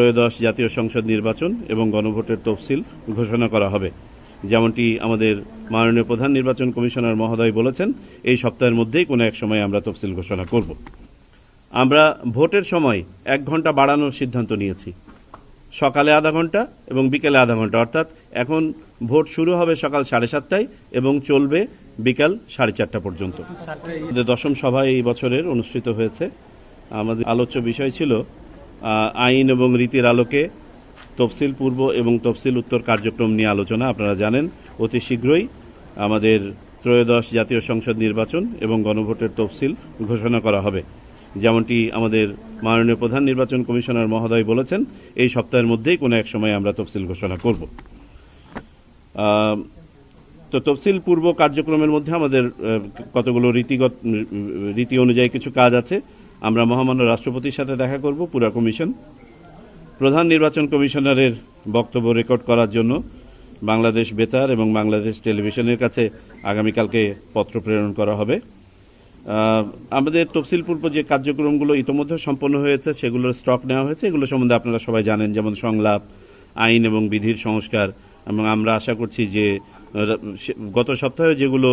ত্রয়োদশ জাতীয় সংসদ নির্বাচন এবং গণভোটের তফসিল ঘোষণা করা হবে। যেমনটি আমাদের মাননীয় প্রধান নির্বাচন কমিশনার মহোদয় বলেছেন, এই সপ্তাহের মধ্যেই কোনো এক সময় আমরা তফসিল ঘোষণা করব। আমরা ভোটের সময় 1 ঘন্টা বাড়ানোর সিদ্ধান্ত নিয়েছি, সকালে আধা ঘন্টা এবং বিকেলে আধা ঘন্টা, অর্থাৎ এখন ভোট শুরু হবে সকাল 7:30টায় এবং চলবে বিকাল 4:30 পর্যন্ত। দশম সভায় এই বছরের অনুষ্ঠিত হয়েছে। আমাদের আলোচ্য বিষয় ছিল আইন এবং রীতির আলোকে তফসিল পূর্ব এবং তফসিল উত্তর কার্যক্রম নিয়ে আলোচনা। আপনারা জানেন অতি শীঘ্রই আমাদের ত্রয়োদশ জাতীয় সংসদ নির্বাচন এবং গণভোটের তফসিল ঘোষণা করা হবে। যেমনটি আমাদের মাননীয় প্রধান নির্বাচন কমিশনার মহোদয় বলেছেন, এই সপ্তাহের মধ্যেই কোনো এক সময় আমরা তফসিল ঘোষণা করব। তো তফসিল পূর্ব কার্যক্রমের মধ্যে আমাদের কতগুলো রীতি অনুযায়ী কিছু কাজ আছে। আমরা মহামান্য রাষ্ট্রপতির সাথে দেখা করব, পুরা কমিশন। প্রধান নির্বাচন কমিশনারের বক্তব্য রেকর্ড করার জন্য বাংলাদেশ বেতার এবং বাংলাদেশ টেলিভিশনের কাছে আগামীকালকে পত্র প্রেরণ করা হবে। আমাদের তফসিল পূর্ব যে কার্যক্রমগুলো ইতোমধ্যে সম্পন্ন হয়েছে সেগুলোর স্টক নেওয়া হয়েছে। এগুলো সম্বন্ধে আপনারা সবাই জানেন, যেমন সংলাপ, আইন এবং বিধির সংস্কার, এবং আমরা আশা করছি যে গত সপ্তাহে যেগুলো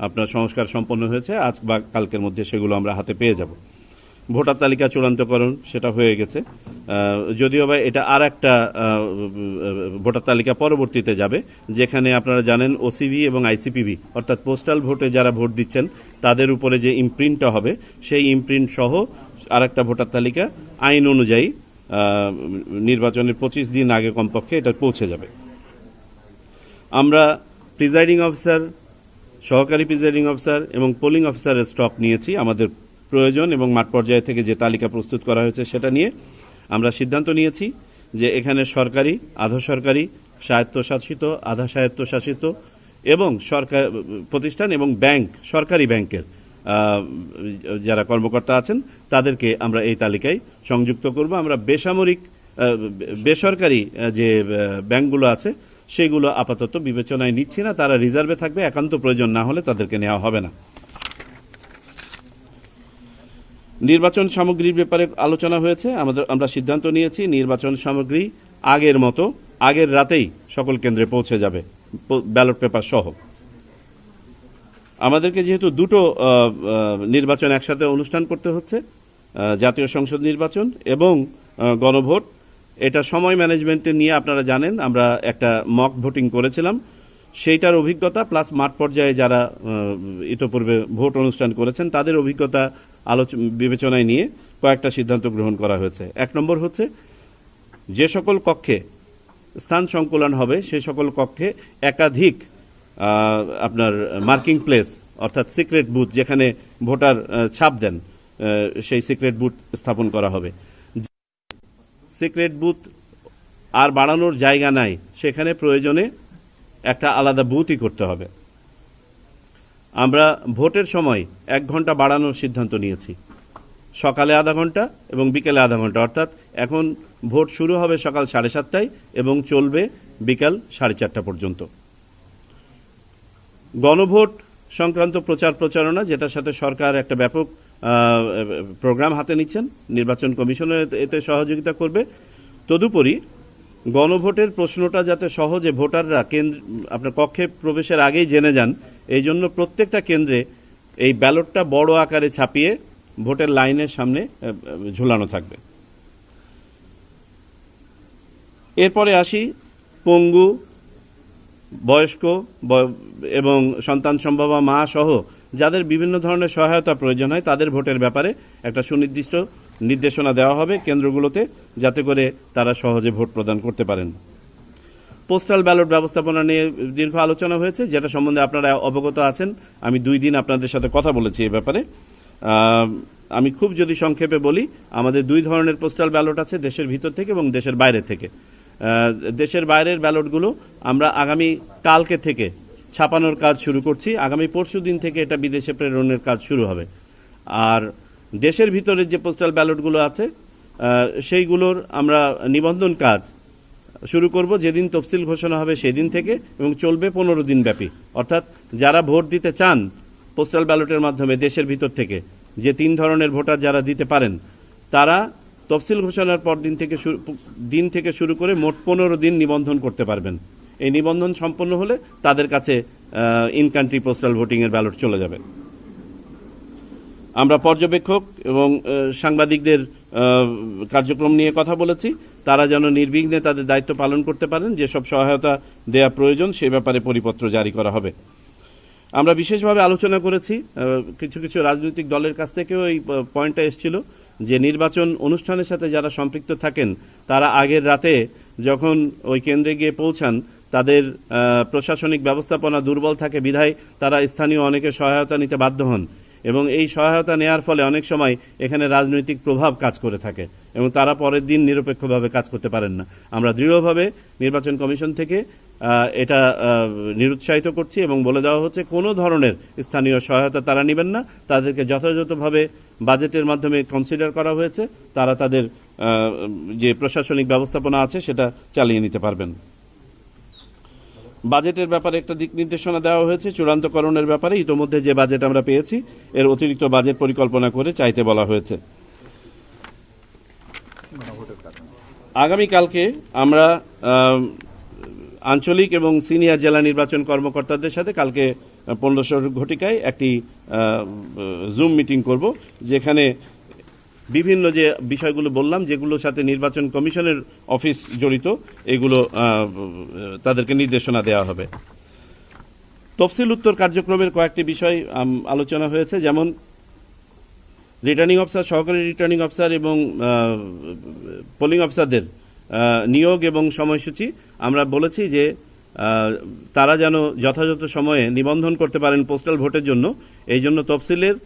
আপনার সংস্কার সম্পন্ন হয়েছে আজ বা কালকের মধ্যে সেগুলো আমরা হাতে পেয়ে যাব। ভোটার তালিকা চূড়ান্তকরণ সেটা হয়ে গেছে, যদিও বা এটা আর একটা ভোটার তালিকা পরবর্তীতে যাবে, যেখানে আপনারা জানেন ওসিভি এবং আইসিপিভি অর্থাৎ পোস্টাল ভোটে যারা ভোট দিচ্ছেন তাদের উপরে যে ইমপ্রিন্টটা হবে সেই ইমপ্রিন্ট সহ আর একটা ভোটার তালিকা আইন অনুযায়ী নির্বাচনের 25 দিন আগে কমপক্ষে এটা পৌঁছে যাবে। আমরা প্রিজাইডিং অফিসার, সহকারী প্রিজাইডিং অফিসার এবং পোলিং অফিসারের স্টক নিয়েছি। আমাদের প্রয়োজন এবং মাঠ পর্যায় থেকে যে তালিকা প্রস্তুত করা হয়েছে সেটা নিয়ে আমরা সিদ্ধান্ত নিয়েছি যে এখানে সরকারি, আধা সরকারি, স্বায়ত্তশাসিত, আধা স্বায়ত্তশাসিত এবং সরকার প্রতিষ্ঠান এবং ব্যাংক, সরকারি ব্যাংকের যারা কর্মকর্তা আছেন তাদেরকে আমরা এই তালিকায় সংযুক্ত করব। আমরা বেসরকারি যে ব্যাংকগুলো আছে সেগুলো আপাতত বিবেচনায় নিচ্ছি না, তারা রিজার্ভে থাকবে, একান্ত প্রয়োজন না হলে তাদেরকে নেওয়া হবে না। নির্বাচন সামগ্রীর ব্যাপারে আলোচনা হয়েছে। আমরা সিদ্ধান্ত নিয়েছি নির্বাচন সামগ্রী আগের মতো আগের রাতেই সকল কেন্দ্রে পৌঁছে যাবে, ব্যালট পেপার সহ। আমাদেরকে যেহেতু দুটো নির্বাচন একসাথে অনুষ্ঠান করতে হচ্ছে, জাতীয় সংসদ নির্বাচন এবং গণভোট, এটা সময় ম্যানেজমেন্টে নিয়ে আপনারা জানেন আমরা একটা মক ভোটিং করেছিলাম, সেইটার অভিজ্ঞতা প্লাস মাঠ পর্যায়ে যারা ইতোপূর্বে ভোট অনুষ্ঠান করেছেন তাদের অভিজ্ঞতা বিবেচনায় নিয়ে কয়েকটা সিদ্ধান্ত গ্রহণ করা হয়েছে। 1 নম্বর হচ্ছে যে সকল কক্ষে স্থান সংকুলন হবে সেই সকল কক্ষে একাধিক আপনার মার্কিং প্লেস অর্থাৎ সিক্রেট বুথ, যেখানে ভোটার ছাপ দেন সেই সিক্রেট বুথ স্থাপন করা হবে। সিক্রেট বুথ আর বাড়ানোর জায়গা নাই, সেখানে প্রয়োজনে একটা আলাদা বুথই করতে হবে। আমরা ভোটের সময় 1 ঘন্টা বাড়ানোর সিদ্ধান্ত নিয়েছি, সকালে আধা ঘন্টা এবং বিকেলে আধা ঘন্টা, অর্থাৎ এখন ভোট শুরু হবে সকাল 7:30টায় এবং চলবে বিকাল 4:30 পর্যন্ত। গণভোট সংক্রান্ত প্রচারণা, যেটার সাথে সরকার একটা ব্যাপক প্রোগ্রাম হাতে নিচ্ছেন, নির্বাচন কমিশনও এতে সহযোগিতা করবে। তদুপরি গণভোটের প্রশ্নটা যাতে সহজে ভোটাররা আপনার কক্ষে প্রবেশের আগেই জেনে যান, এই জন্য প্রত্যেকটা কেন্দ্রে এই ব্যালটটা বড় আকারে ছাপিয়ে ভোটের লাইনের সামনে ঝুলানো থাকবে। এরপরে আসি পঙ্গু, বয়স্ক এবং সন্তান সম্ভবা মা সহ যাদের বিভিন্ন ধরনের সহায়তা প্রয়োজন হয় তাদের ভোটের ব্যাপারে একটা সুনির্দিষ্ট নির্দেশনা দেওয়া হবে কেন্দ্রগুলোতে, যাতে করে তারা সহজে ভোট প্রদান করতে পারেন। পোস্টাল ব্যালট ব্যবস্থাপনা নিয়ে দীর্ঘ আলোচনা হয়েছে, যেটা সম্বন্ধে আপনারা অবগত আছেন। আমি 2 দিন আপনাদের সাথে কথা বলেছি এই ব্যাপারে। আমি খুব যদি সংক্ষেপে বলি, আমাদের 2 ধরনের পোস্টাল ব্যালট আছে, দেশের ভিতর থেকে এবং দেশের বাইরে থেকে। দেশের বাইরের ব্যালটগুলো আমরা আগামী কালকে থেকে ছাপানোর কাজ শুরু করছি, আগামী পরশু দিন থেকে এটা বিদেশে প্রেরণের কাজ শুরু হবে। আর দেশের ভিতরের যে পোস্টাল ব্যালটগুলো আছে সেইগুলোর আমরা নিবন্ধন কাজ শুরু করব যেদিন তফসিল ঘোষণা হবে সেদিন থেকে এবং চলবে 15 দিন ব্যাপী। অর্থাৎ যারা ভোট দিতে চান পোস্টাল ব্যালটের মাধ্যমে দেশের ভিতর থেকে, যে 3 ধরনের ভোটার যারা দিতে পারেন, তারা তফসিল ঘোষণার পর দিন থেকে শুরু করে মোট 15 দিন নিবন্ধন করতে পারবেন। এই নিবন্ধন সম্পন্ন হলে তাদের কাছে ইন কান্ট্রি পোস্টাল ভোটিং এর ব্যালট চলে যাবে। আমরা পর্যবেক্ষক এবং সাংবাদিকদের কার্যক্রম নিয়ে কথা বলেছি, তারা যেন নির্বিঘ্নে তাদের দায়িত্ব পালন করতে পারেন, যেসব সহায়তা দেয়া প্রয়োজন সে ব্যাপারে পরিপত্র জারি করা হবে। আমরা বিশেষভাবে আলোচনা করেছি, কিছু রাজনৈতিক দলের কাছ থেকেও এই পয়েন্টটা এসেছিল যে নির্বাচন অনুষ্ঠানের সাথে যারা সম্পৃক্ত থাকেন তারা আগের রাতে যখন ওই কেন্দ্রে গিয়ে পৌঁছান তাদের প্রশাসনিক ব্যবস্থাপনা দুর্বল থাকে বিধায় তারা স্থানীয় অনেকে সহায়তা নিতে বাধ্য হন এবং এই সহায়তা নেয়ার ফলে অনেক সময় এখানে রাজনৈতিক প্রভাব কাজ করে থাকে এবং তারা পরের দিন নিরপেক্ষভাবে কাজ করতে পারেন না। আমরা দৃঢ়ভাবে নির্বাচন কমিশন থেকে এটা নিরুৎসাহিত করছি এবং বলে দেওয়া হচ্ছে কোনো ধরনের স্থানীয় সহায়তা তারা নেবেন না, তাদেরকে যথাযথভাবে বাজেটের মাধ্যমে কনসিডার করা হয়েছে, তারা তাদের যে প্রশাসনিক ব্যবস্থাপনা আছে সেটা চালিয়ে নিতে পারবেন। বাজেটের ব্যাপারে একটা দিক নির্দেশনা দেওয়া হয়েছে, চূড়ান্তকরণের ব্যাপারে ইতোমধ্যে যে বাজেট আমরা পেয়েছি এর অতিরিক্ত বাজেট পরিকল্পনা করে চাইতে বলা হয়েছে। আগামীকালকে আমরা আঞ্চলিক এবং সিনিয়র জেলা নির্বাচন কর্মকর্তাদের সাথে কালকে 1500 ঘটিকায় একটি জুম মিটিং করব, যেখানে বিভিন্ন যে বিষয়গুলো বললাম যেগুলোর সাথে নির্বাচন কমিশনের অফিস জড়িত এগুলো তাদেরকে নির্দেশনা দেওয়া হবে। তফসিল উত্তর কার্যক্রমের কয়েকটি বিষয় আলোচনা হয়েছে, যেমন রিটার্নিং অফিসার, সহকারী রিটার্নিং অফিসার এবং পোলিং অফিসারদের নিয়োগ এবং সময়সূচি। আমরা বলেছি যে তারা যেন যথাযথ সময়ে নিবন্ধন করতে পারেন পোস্টাল ভোটের জন্য, এই জন্য তফসিলের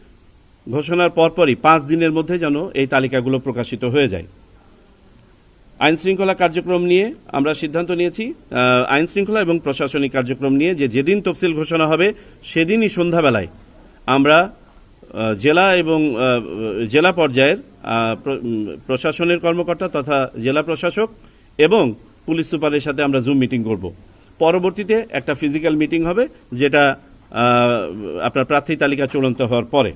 ঘোষণার পরপরই 5 দিনের মধ্যে যেন এই তালিকাগুলো প্রকাশিত হয়ে যায়। আইন শৃঙ্খলা কার্যক্রম নিয়ে আমরা সিদ্ধান্ত নিয়েছি, আইন শৃঙ্খলা এবং প্রশাসনিক কার্যক্রম নিয়ে যেদিন তফসিল ঘোষণা হবে সেদিনই সন্ধ্যাবেলায় আমরা জেলা এবং জেলা পর্যায়ের প্রশাসনের কর্মকর্তা তথা জেলা প্রশাসক এবং পুলিশ সুপারের সাথে আমরা জুম মিটিং করব। পরবর্তীতে একটা ফিজিক্যাল মিটিং হবে, যেটা আপনার প্রার্থী তালিকা চূড়ান্ত হওয়ার পরে।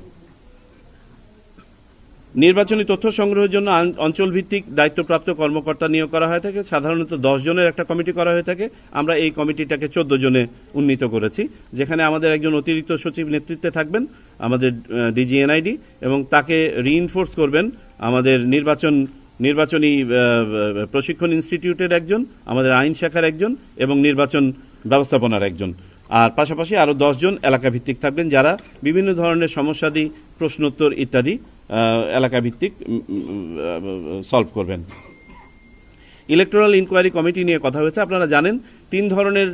নির্বাচনী তথ্য সংগ্রহের জন্য অঞ্চল ভিত্তিক দায়িত্বপ্রাপ্ত কর্মকর্তা নিয়োগ করা হয়ে থাকে, সাধারণত 10 জনের একটা কমিটি করা হয়ে থাকে। আমরা এই কমিটিটাকে 14 জনে উন্নীত করেছি, যেখানে আমাদের একজন অতিরিক্ত সচিব নেতৃত্বে থাকবেন, আমাদের ডিজি এনআইডি, এবং তাকে রিইনফোর্স করবেন আমাদের নির্বাচনী প্রশিক্ষণ ইনস্টিটিউটের একজন, আমাদের আইন শাখার একজন এবং নির্বাচন ব্যবস্থাপনার একজন। আর পাশাপাশি আরো 10 জন এলাকা ভিত্তিক থাকবেন, যারা বিভিন্ন ধরনের সমস্যাদি, প্রশ্নোত্তর ইত্যাদি এলাকা ভিত্তিক সলভ করবেন। ইলেকটোরাল ইনকোয়ারি কমিটি নিয়ে কথা হয়েছে। আপনারা জানেন 3 ধরনের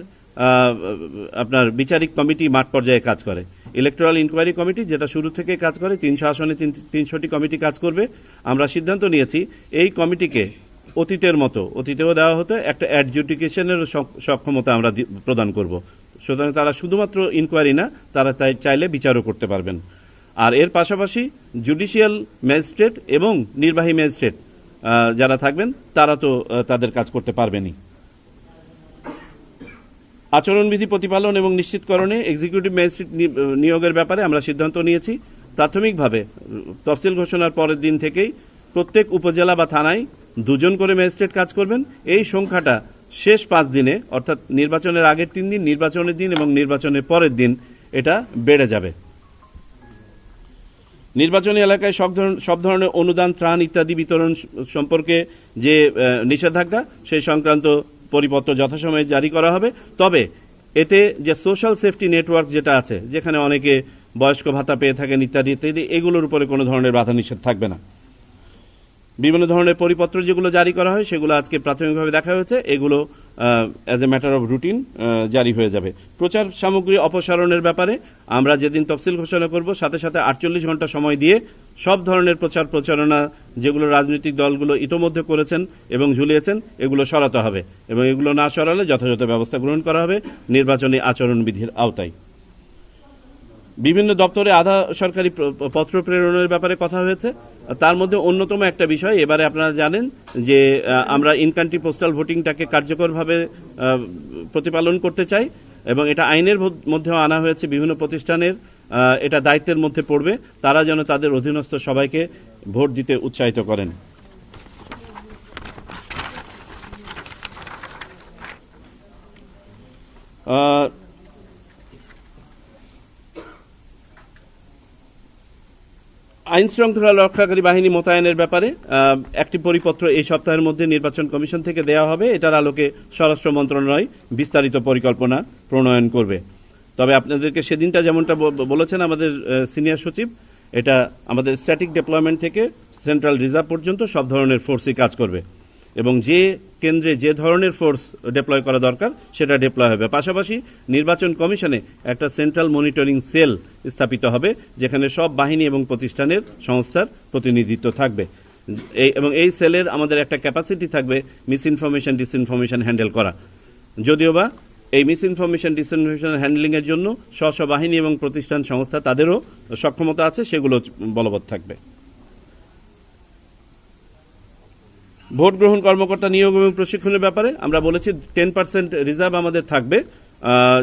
আপনার বিচারিক কমিটি মাঠ পর্যায়ে কাজ করে। ইলেকটোরাল ইনকোয়ারি কমিটি যেটা শুরু থেকে কাজ করে, 300 আসনে 300টি কমিটি কাজ করবে। আমরা সিদ্ধান্ত নিয়েছি এই কমিটিকে অতীতেও দেওয়া হতো একটা অ্যাডজুডিকেশনের সক্ষমতা আমরা প্রদান করব। সুতরাং তারা শুধুমাত্র ইনকোয়ারি না, তারা চাইলে বিচারও করতে পারবেন। আর এর পাশাপাশি জুডিশিয়াল ম্যাজিস্ট্রেট এবং নির্বাহী ম্যাজিস্ট্রেট যারা থাকবেন তারা তো তাদের কাজ করতে পারবেনই। আচরণবিধি প্রতিপালন এবং নিশ্চিতকরণে এক্সিকিউটিভ ম্যাজিস্ট্রেট নিয়োগের ব্যাপারে আমরা সিদ্ধান্ত নিয়েছি। প্রাথমিকভাবে তফসিল ঘোষণার পরের দিন থেকেই প্রত্যেক উপজেলা বা থানায় 2 জন করে ম্যাজিস্ট্রেট কাজ করবেন। এই সংখ্যাটা শেষ 5 দিনে, অর্থাৎ নির্বাচনের আগের 3 দিন, নির্বাচনের দিন এবং নির্বাচনের পরের দিন এটা বেড়ে যাবে। নির্বাচনী এলাকায় সব ধরনের অনুদান, ত্রাণ ইত্যাদি বিতরণ সম্পর্কে যে নিষেধাজ্ঞা, সেই সংক্রান্ত পরিপত্র যথাসময়ে জারি করা হবে। তবে এতে যে সোশ্যাল সেফটি নেটওয়ার্ক যেটা আছে, যেখানে অনেকে বয়স্ক ভাতা পেয়ে থাকেন ইত্যাদি ইত্যাদি, এগুলোর উপরে কোনো ধরনের বাধা নিষেধ থাকবে না। বিভিন্ন ধরনের পরিপত্র যেগুলো জারি করা হয় সেগুলো আজকে প্রাথমিকভাবে দেখা হয়েছে, এগুলো as a matter of routine জারি হয়ে যাবে। প্রচার সামগ্রী অপসারণের ব্যাপারে আমরা যেদিন তফসিল ঘোষণা করব সাথে সাথে 48 ঘন্টা সময় দিয়ে সব ধরনের প্রচারণা যেগুলো রাজনৈতিক দলগুলো ইতোমধ্যে করেছেন এবং ঝুলিয়েছেন এগুলো সরাতে হবে এবং এগুলো না সরালে যথাযথ ব্যবস্থা গ্রহণ করা হবে নির্বাচনী আচরণবিধির আওতায়। বিভিন্ন দপ্তরে আধা সরকারি পত্র প্রেরণের ব্যাপারে কথা হয়েছে। তার মধ্যে অন্যতম একটা বিষয়, এবারে আপনারা জানেন যে আমরা ইন কান্ট্রি পোস্টাল ভোটিংটাকে কার্যকরভাবে প্রতিপালন করতে চাই এবং এটা আইনের মধ্যেও আনা হয়েছে। বিভিন্ন প্রতিষ্ঠানের এটা দায়িত্বের মধ্যে পড়বে, তারা যেন তাদের অধীনস্থ সবাইকে ভোট দিতে উৎসাহিত করেন। আইন শৃঙ্খলা রক্ষাকারী বাহিনী মোতায়েনের ব্যাপারে একটি পরিপত্র এই সপ্তাহের মধ্যে নির্বাচন কমিশন থেকে দেওয়া হবে। এটার আলোকে স্বরাষ্ট্র মন্ত্রণালয় বিস্তারিত পরিকল্পনা প্রণয়ন করবে। তবে আপনাদেরকে সেদিনটা যেমনটা বলেছেন আমাদের সিনিয়র সচিব, এটা আমাদের স্ট্যাটিক ডেপ্লয়মেন্ট থেকে সেন্ট্রাল রিজার্ভ পর্যন্ত সব ধরনের ফোর্সই কাজ করবে এবং যে কেন্দ্রে যে ধরনের ফোর্স ডিপ্লয় করা দরকার সেটা ডিপ্লয় হবে। পাশাপাশি নির্বাচন কমিশনে একটা সেন্ট্রাল মনিটরিং সেল স্থাপিত হবে যেখানে সব বাহিনী এবং প্রতিষ্ঠানের সংস্থার প্রতিনিধিত্ব থাকবে এবং এই সেলের আমাদের একটা ক্যাপাসিটি থাকবে মিস ইনফরমেশন ডিসইনফরমেশন হ্যান্ডেল করা। যদিওবা এই মিস ইনফরমেশন ডিসইনফরমেশন হ্যান্ডলিং এর জন্য স্ব বাহিনী এবং প্রতিষ্ঠান সংস্থা তাদেরও সক্ষমতা আছে, সেগুলো বলবৎ থাকবে। ভোট গ্রহণ কর্মকর্তা নিয়োগ এবং প্রশিক্ষণের ব্যাপারে আমরা বলেছি 10% রিজার্ভ আমাদের থাকবে,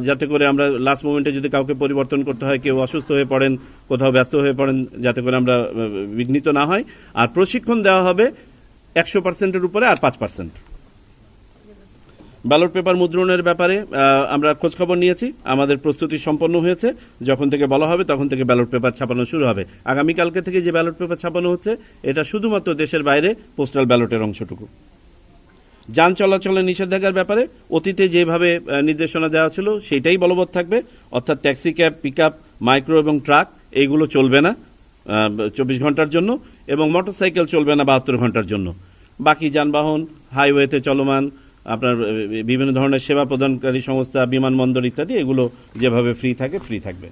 যাতে করে আমরা লাস্ট মোমেন্টে যদি কাউকে পরিবর্তন করতে হয়, কেউ অসুস্থ হয়ে পড়েন, কোথাও ব্যস্ত হয়ে পড়েন, যাতে করে আমরা বিঘ্নিত না হয়। আর প্রশিক্ষণ দেওয়া হবে 100%-এর উপরে আর 5%। ব্যালট পেপার মুদ্রণের ব্যাপারে আমরা খোঁজখবর নিয়েছি, আমাদের প্রস্তুতি সম্পন্ন হয়েছে। যখন থেকে বলা হবে তখন থেকে ব্যালট পেপার ছাপানো শুরু হবে। আগামীকালকে থেকে যে ব্যালট পেপার ছাপানো হচ্ছে এটা শুধুমাত্র দেশের বাইরে পোস্টাল ব্যালটের অংশটুকু। যান চলাচলের নিষেধাজ্ঞার ব্যাপারে অতীতে যেভাবে নির্দেশনা দেওয়া ছিল সেটাই বলবৎ থাকবে, অর্থাৎ ট্যাক্সি ক্যাব, পিকআপ, মাইক্রো এবং ট্রাক এইগুলো চলবে না 24 ঘন্টার জন্য এবং মোটরসাইকেল চলবে না 72 ঘন্টার জন্য। বাকি যানবাহন হাইওয়েতে চলমান, আপনার বিভিন্ন ধরনের সেবা প্রদানকারী সংস্থা, বিমানবন্দর ইত্যাদি এগুলো যেভাবে ফ্রি থাকবে।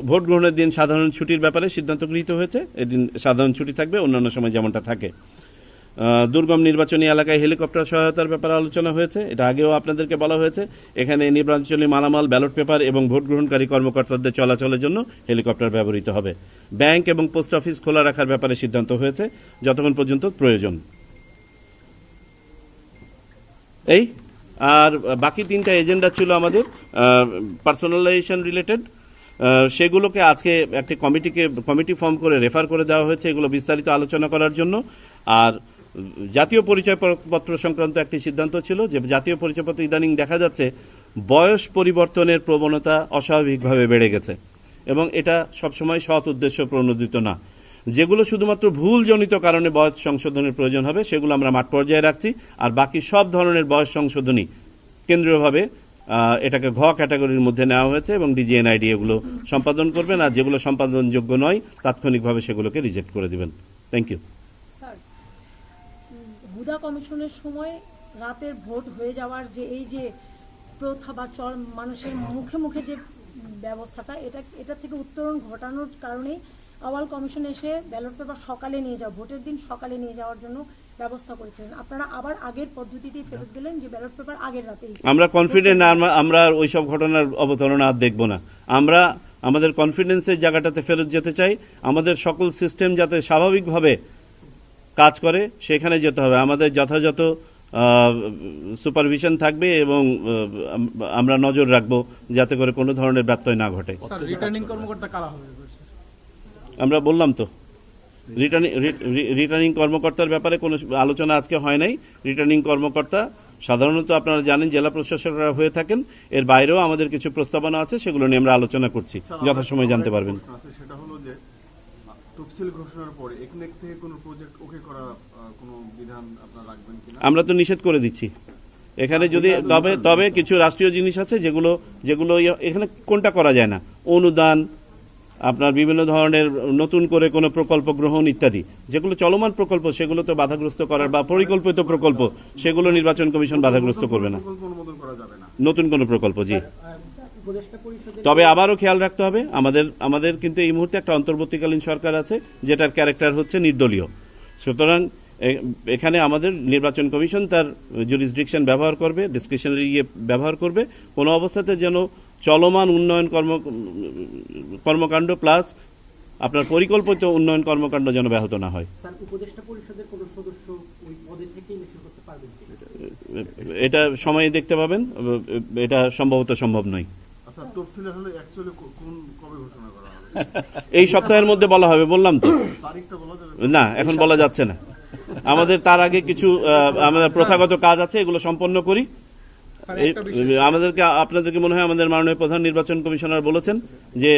ভোট গ্রহণের দিন সাধারণ ছুটির ব্যাপারে সিদ্ধান্ত গৃহীত হয়েছে, এদিন সাধারণ ছুটি থাকবে অন্যান্য সময় যেমনটা থাকে। দুর্গম নির্বাচনী এলাকায় হেলিকপ্টার সহায়তার ব্যাপারে আলোচনা হয়েছে, এটা আগেও আপনাদেরকে বলা হয়েছে। এখানে নির্বাচনী মালামাল, ব্যালট পেপার এবং ভোট গ্রহণকারী কর্মকর্তাদের চলাচলের জন্য হেলিকপ্টার ব্যবহৃত হবে। ব্যাংক এবং পোস্ট অফিস খোলা রাখার ব্যাপারে সিদ্ধান্ত হয়েছে যতক্ষণ পর্যন্ত প্রয়োজন। এই আর বাকি 3টা এজেন্ডা ছিল আমাদের পার্সোনালাইজেশন রিলেটেড, সেগুলোকে আজকে একটি কমিটি ফর্ম করে রেফার করে দেওয়া হয়েছে এগুলো বিস্তারিত আলোচনা করার জন্য। আর জাতীয় পরিচয়পত্র সংক্রান্ত একটি সিদ্ধান্ত ছিল যে জাতীয় পরিচয়পত্র ইদানিং দেখা যাচ্ছে বয়স পরিবর্তনের প্রবণতা অস্বাভাবিকভাবে বেড়ে গেছে এবং এটা সবসময় সৎ উদ্দেশ্য প্রণোদিত না। যেগুলো শুধুমাত্র ভুলজনিত কারণে বয়স সংশোধনের প্রয়োজন হবে সেগুলো আমরা মাঠ পর্যায়ে রাখছি, আর বাকি সব ধরনের বয়স সংশোধনী কেন্দ্রীয়ভাবে এটাকে ঘ ক্যাটাগরির মধ্যে নেওয়া হয়েছে এবং ডিজিএনআইডি এগুলো সম্পাদন করবেন, আর যেগুলো সম্পাদনযোগ্য নয় তাৎক্ষণিকভাবে সেগুলোকে রিজেক্ট করে দিবেন। Thank you. স্যার, হুদা কমিশনের সময় রাতের ভোট হয়ে যাওয়ার যে এই যে প্রথা বা চল মানুষের মুখে মুখে যে ব্যবস্থাটা, এটা থেকে উত্তরণ ঘটানোর কারণেই আওয়াল কমিশন এসে ব্যালট পেপার সকালে নিয়ে যাওয়া, ভোটের দিন সকালে নিয়ে যাওয়ার জন্য ব্যবস্থা করেছিলেন। আপনারা আবার আগের পদ্ধতিতেই ফেরত গেলেন যে ব্যালট পেপার আগের রাতেই। আমরা কনফিডেন্ট, আমরা ওইসব ঘটনার অবতারণ আর দেখব না। আমরা আমাদের কনফিডেন্সের জায়গাটাতে ফেরত যেতে চাই। আমাদের সকল সিস্টেম যাতে স্বাভাবিকভাবে কাজ করে সেখানে যেতে হবে। আমাদের যথাযথ সুপারভিশন থাকবে এবং আমরা নজর রাখবো যাতে করে কোনো ধরনের ব্যত্যয় না ঘটে। রিটার্নিং কর্মকর্তা কারা হবে? আমরা বললাম তো রিটার্নিং কর্মকর্তার ব্যাপারে কোনো আলোচনা আজকে হয় নাই। রিটার্নিং কর্মকর্তা সাধারণত আপনারা জানেন জেলা প্রশাসকরা হয়ে থাকেন, এর বাইরেও আমাদের কিছু প্রস্তাবনা আছে, সেগুলো নিয়ে আমরা আলোচনা করছি, যথাসময়ে জানতে পারবেন। সেটা হলো যে তফসিল ঘোষণার পরে একনেক থেকে কোনো প্রজেক্ট ওকে করা কোনো বিধান আপনারা রাখবেন কিনা? আমরা তো নিষেধ করে দিচ্ছি এখানে। যদি তবে কিছু রাষ্ট্রীয় জিনিস আছে যেগুলো এখানে কোনটা করা যায় না, অনুদান, আপনার বিভিন্ন ধরনের নতুন করে কোনো প্রকল্প গ্রহণ ইত্যাদি, যেগুলো চলমান প্রকল্প সেগুলো তো বাধাগ্রস্ত করার বা পরিকল্পিত প্রকল্প সেগুলো নির্বাচন কমিশন বাধাগ্রস্ত করবে না। নতুন কোনো প্রকল্প, জি। তবে আবারও খেয়াল রাখতে হবে আমাদের কিন্তু এই মুহূর্তে একটা অন্তর্বর্তীকালীন সরকার আছে যেটার ক্যারেক্টার হচ্ছে নির্দলীয়। সুতরাং এখানে আমাদের নির্বাচন কমিশন তার জুরিসডিকশন ব্যবহার করবে, ডিসক্রিশনারি ব্যবহার করবে। কোনো অবস্থাতে যেন চলমান উন্নয়ন কর্মকাণ্ড প্লাস আপনার পরিকল্পিত উন্নয়ন কর্মকাণ্ড যেন ব্যাহত না হয়। এটা সময়ে দেখতে পাবেন, এটা সম্ভবত সম্ভব নয়। এই সপ্তাহের মধ্যে বলা হবে, বললাম তো। না, এখন বলা যাচ্ছে না। আমাদের তার আগে কিছু আমাদের প্রথাগত কাজ আছে, এগুলো সম্পন্ন করি। স্যার, এই- একটা বিষয়- আমাদেরকে আপনাদেরকে মনে হয় আমাদের মাননীয় প্রধান নির্বাচন কমিশনার বলেছেন যে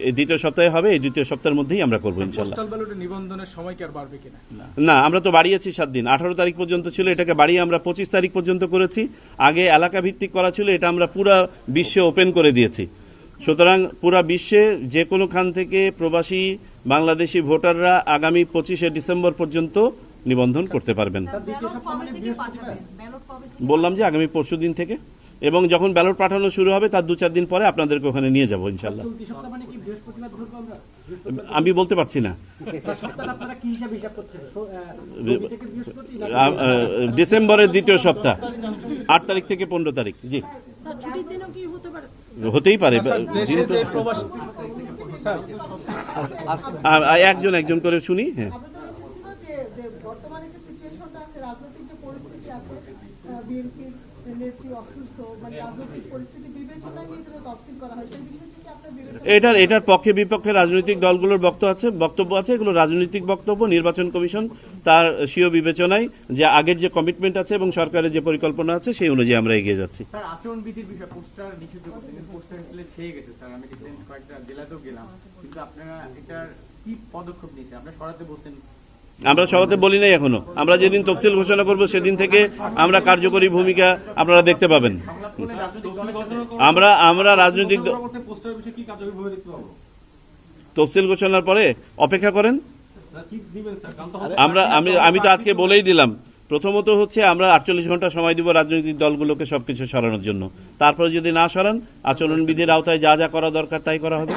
এই দ্বিতীয় সপ্তাহে হবে, এই দ্বিতীয় সপ্তাহের মধ্যেই আমরা করবো ইনশাল্লাহ। পোস্টাল ব্যালটে নিবন্ধনের সময় কি আর বাড়বে কিনা? না, আমরা তো বাড়িয়েছি 7 দিন, 18 তারিখ পর্যন্ত ছিল, এটাকে বাড়িয়ে আমরা 25 তারিখ পর্যন্ত করেছি। আগে এলাকা ভিত্তিক করা ছিল, এটা আমরা পুরা বিশ্বে ওপেন করে দিয়েছি। সুতরাং পুরা বিশ্বে যে কোনো খান থেকে প্রবাসী বাংলাদেশি ভোটাররা আগামী 25শে ডিসেম্বর পর্যন্ত নিবন্ধন করতে পারবেন। বললাম যে আগামী পরশুদিন থেকে, এবং যখন ব্যালট পাঠানো শুরু হবে তার 2-4 দিন পরে আপনাদেরকে ওখানে নিয়ে যাব ইনশাল্লাহ। আমি বলতে পারছি না। ডিসেম্বরের দ্বিতীয় সপ্তাহ, 8 তারিখ থেকে 15 তারিখ। জি, স্যার ছুটির দিনও কি হতে পারে? হতেই পারে। স্যার, দেশে যে প্রবাসী স্যার, একজন একজন করে শুনি। হ্যাঁ, আবেদন এসেছিল যে বর্তমানে যে সিচুয়েশনটা আছে, রাজনৈতিক যে পরিস্থিতি আছে, বিএনপির নেত্রী অসুস্থ, মানে রাজনৈতিক পরিস্থিতি বিবেচনায় নিয়ে যেন তফসিল করা হয়, সেই বিষয় থেকে আপনার বিবেচনা এটার পক্ষে বিপক্ষে রাজনৈতিক দলগুলোর বক্তব্য আছে, এগুলো রাজনৈতিক বক্তব্য। নির্বাচন কমিশন তার স্বীয় বিবেচনায় যে আগের যে কমিটমেন্ট আছে এবং সরকারের যে পরিকল্পনা আছে সেই অনুযায়ী আমরা এগিয়ে যাচ্ছি। স্যার, আচরণবিধির বিষয়ে পোস্টার নিষিদ্ধ করতে, কিন্তু পোস্টার আসলে ছেয়ে গেছে স্যার। আমি রিসেন্ট কয়েকটা জেলাতেও গেলাম, কিন্তু আপনারা এটার কি পদক্ষেপ নিয়েছেন? আপনারা সরাতে বলছেন, আমরা সভাতে বলি নাই এখনো। আমরা যেদিন তফসিল ঘোষণা করব সেদিন থেকে আমরা কার্যকরী ভূমিকা আপনারা দেখতে পাবেন। সংলাপ করলে রাজনৈতিক দলের সাথে আমরা রাজনৈতিক পোস্টারের বিষয়ে কি কার্যকরী ভূমিকা দেখতে পাবো? তফসিল ঘোষণার পরে অপেক্ষা করেন। কি দিবেন স্যার? কারণ তো আমি তো আজকে বলেই দিলাম, প্রথমত হচ্ছে আমরা 48 ঘন্টা সময় দিব রাজনৈতিক দলগুলোকে সবকিছু সরানোর জন্য। তারপরে যদি না সরান, আচরণবিধির আওতায় যা যা করা দরকার তাই করা হবে।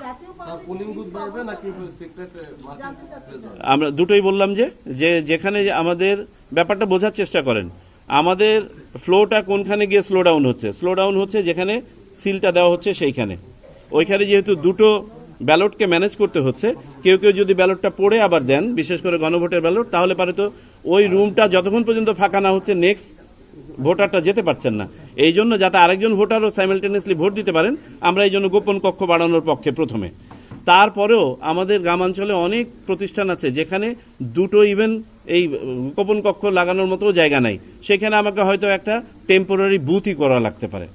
জাতীয় পোলিং বুথ বাড়বে নাকি সিক্রেট আমরা দুটোই বললাম যে যেখানে আমাদের ব্যাপারটা বোঝার চেষ্টা করেন, আমাদের ফ্লোটা কোনখানে গিয়ে স্লো ডাউন হচ্ছে যেখানে সিলটা দেওয়া হচ্ছে সেইখানে। ওইখানে যেহেতু দুটো ব্যালটকে ম্যানেজ করতে হচ্ছে, কেউ কেউ যদি ব্যালটটা পড়ে আবার দেন, বিশেষ করে গণভোটের ব্যালট, তাহলে পারে তো ওই রুমটা যতক্ষণ পর্যন্ত ফাঁকা না হচ্ছে নেক্সট ভোটারটা যেতে পারছেন না। এই জন্য যাতে আরেকজন ভোটারও সাইমালটেনিয়াসলি ভোট দিতে পারেন, আমরা এই জন্য গোপন কক্ষ বাড়ানোর পক্ষে প্রথমে। তারপরেও আমাদের গ্রামাঞ্চলে অনেক প্রতিষ্ঠান আছে যেখানে দুটো ইভেন এই গোপন কক্ষ লাগানোর মতো জায়গা নাই, সেখানে আমাকে হয়তো একটা টেম্পোরারি বুথই করা লাগতে পারে।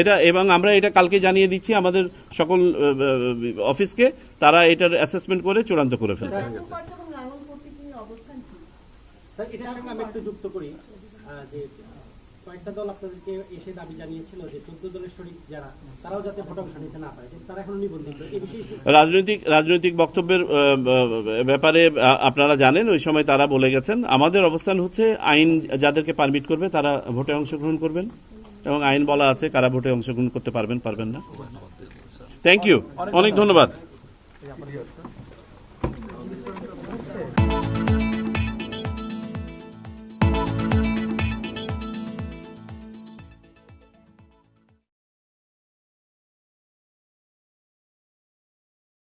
এটা এবং আমরা এটা কালকে জানিয়ে দিচ্ছি আমাদের সকল অফিসকে, তারা এটার অ্যাসেসমেন্ট করে চূড়ান্ত করে ফেলবে। জাতীয় পার্টি এবং লাঙ্গল কর্তৃপক্ষের অবস্থান কি? স্যার, এটার সঙ্গে আমি একটু যুক্ত করি যে কয়েকটা দল আপনাদেরকে এসে দাবি জানিয়েছিল যে 14 দলের শরিক যারা, তারাও যাতে ভোট অংশ নিতে না পারে, কিন্তু তারা এখনো নিবন্ধিত। এই বিষয়ে রাজনৈতিক বক্তব্যের ব্যাপারে আপনারা জানেন, ওই সময় তারা বলে গেছেন। আমাদের অবস্থান হচ্ছে আইন যাদেরকে পারমিট করবে তারা ভোটে অংশগ্রহণ করবেন, এবং আইন বলা আছে কারা ভোটে অংশগ্রহণ করতে পারবেন না। থ্যাংক ইউ, অনেক ধন্যবাদ।